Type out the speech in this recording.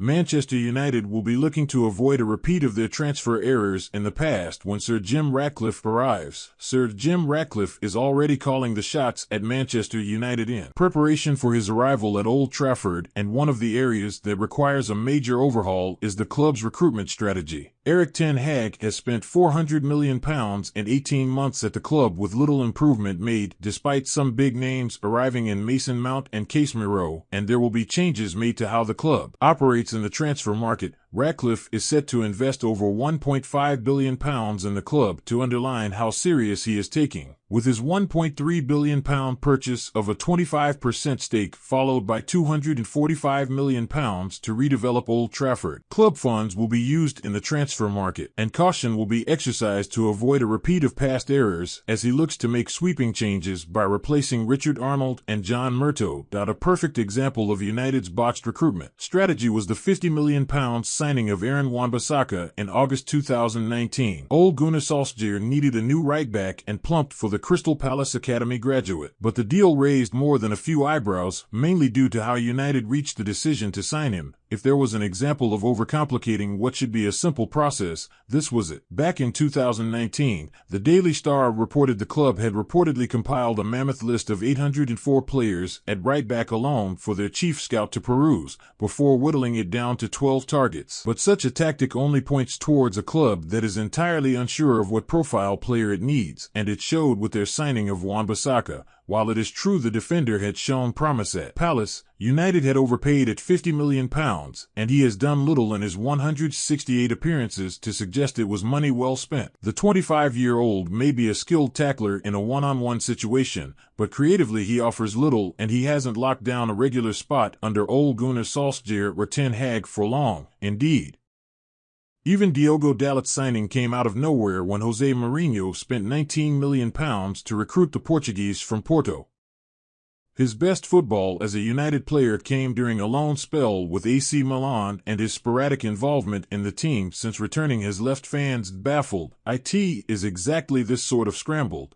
Manchester United will be looking to avoid a repeat of their transfer errors in the past when Sir Jim Ratcliffe arrives. Sir Jim Ratcliffe is already calling the shots at Manchester United in preparation for his arrival at Old Trafford, and one of the areas that requires a major overhaul is the club's recruitment strategy. Erik ten Hag has spent £400 million in 18 months at the club with little improvement made, despite some big names arriving in Mason Mount and Casemiro, and there will be changes made to how the club operates in the transfer market. Ratcliffe is set to invest over £1.5 billion in the club to underline how serious he is taking, with his £1.3 billion purchase of a 25% stake followed by £245 million to redevelop Old Trafford. Club funds will be used in the transfer market, and caution will be exercised to avoid a repeat of past errors as he looks to make sweeping changes by replacing Richard Arnold and John Murtough. A perfect example of United's botched recruitment strategy was the £50 million signing of Aaron Wan-Bissaka in August 2019. Ole Gunnar Solskjaer needed a new right-back and plumped for the Crystal Palace Academy graduate, but the deal raised more than a few eyebrows, mainly due to how United reached the decision to sign him. If there was an example of overcomplicating what should be a simple process, this was it. Back in 2019, the Daily Star reported the club had reportedly compiled a mammoth list of 804 players at right-back alone for their chief scout to peruse, before whittling it down to 12 targets. But such a tactic only points towards a club that is entirely unsure of what profile player it needs, and it showed with their signing of Wan-Bissaka. While it is true the defender had shown promise at Palace, United had overpaid at £50 million, and he has done little in his 168 appearances to suggest it was money well spent. The 25-year-old may be a skilled tackler in a one-on-one situation, but creatively he offers little, and he hasn't locked down a regular spot under Ole Gunnar Solskjaer or ten Hag for long. Indeed, even Diogo Dalot's signing came out of nowhere when Jose Mourinho spent £19 million to recruit the Portuguese from Porto. His best football as a United player came during a loan spell with AC Milan, and his sporadic involvement in the team since returning has left fans baffled. It is exactly this sort of scrambled